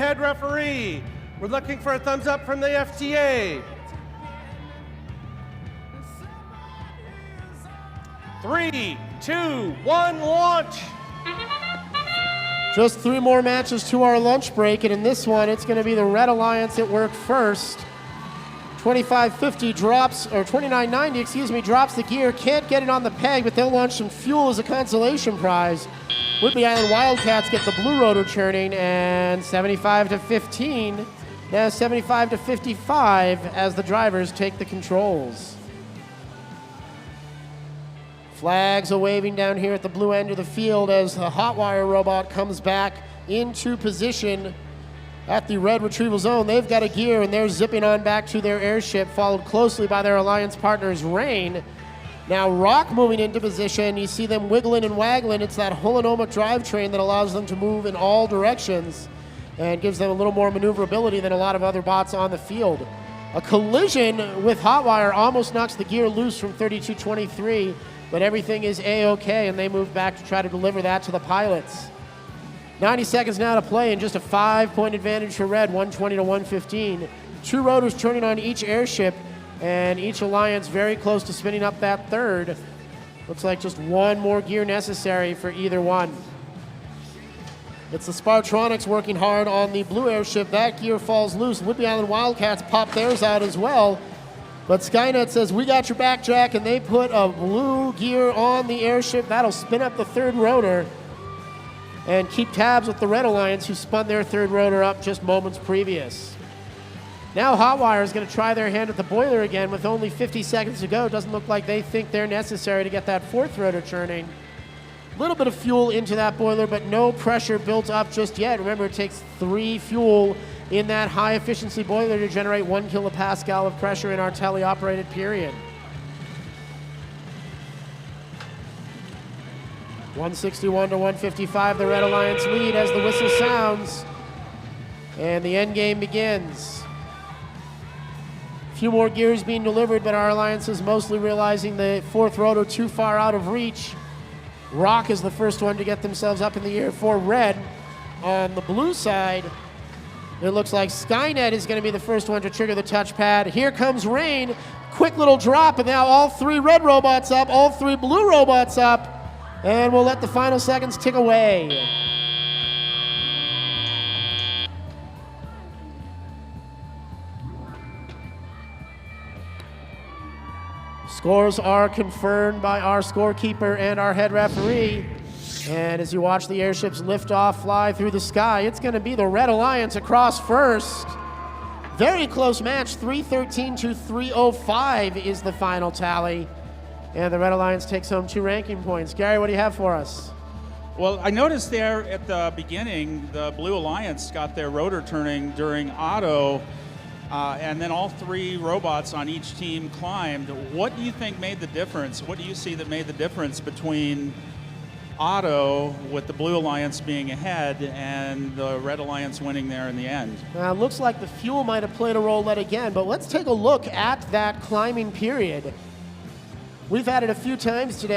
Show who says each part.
Speaker 1: head referee. We're looking for a thumbs up from the FTA. 3, 2, 1, launch.
Speaker 2: Just 3 more matches to our lunch break, and in this one, it's going to be the Red Alliance at work first. 2550 drops, or 2990, excuse me, drops the gear. Can't get it on the peg, but they'll launch some fuel as a consolation prize. Whidbey Island Wildcats get the blue rotor churning, and 75 to 15. Now 75 to 55 as the drivers take the controls. Flags are waving down here at the blue end of the field as the Hotwire robot comes back into position at the red retrieval zone. They've got a gear and they're zipping on back to their airship, followed closely by their alliance partners, Rain. Now Rock moving into position. You see them wiggling and waggling. It's that holonomic drivetrain that allows them to move in all directions and gives them a little more maneuverability than a lot of other bots on the field. A collision with Hotwire almost knocks the gear loose from 3223. But everything is A-OK, and they move back to try to deliver that to the pilots. 90 seconds now to play, and just a 5-point advantage for Red, 120 to 115. 2 rotors turning on each airship, and each alliance very close to spinning up that third. Looks like just 1 more gear necessary for either one. It's the Spartronics working hard on the blue airship. That gear falls loose. Whidbey Island Wildcats pop theirs out as well. But Skynet says, we got your back, Jack, and they put a blue gear on the airship. That'll spin up the third rotor and keep tabs with the Red Alliance, who spun their third rotor up just moments previous. Now Hotwire is going to try their hand at the boiler again with only 50 seconds to go. Doesn't look like they think they're necessary to get that fourth rotor churning. A little bit of fuel into that boiler, but no pressure built up just yet. Remember, it takes 3 fuel in that high-efficiency boiler to generate 1 kilopascal of pressure in our tele-operated period. 161 to 155, the Red Alliance lead as the whistle sounds. And the end game begins. A few more gears being delivered, but our Alliance is mostly realizing the fourth rotor too far out of reach. Rock is the first one to get themselves up in the air for Red. On the blue side, it looks like Skynet is going to be the first one to trigger the touchpad. Here comes Rain. Quick little drop, and now all 3 red robots up, all 3 blue robots up. And we'll let the final seconds tick away. Scores are confirmed by our scorekeeper and our head referee. And as you watch the airships lift off, fly through the sky, it's going to be the Red Alliance across first. Very close match, 313 to 305 is the final tally. And the Red Alliance takes home 2 ranking points. Gary, what do you have for us?
Speaker 3: Well, I noticed there at the beginning, the Blue Alliance got their rotor turning during auto, and then all 3 robots on each team climbed. What do you think made the difference? What do you see that made the difference between auto, with the Blue Alliance being ahead, and the Red Alliance winning there in the end?
Speaker 2: Looks like the fuel might have played a role yet again, but let's take a look at that climbing period. We've had it a few times today.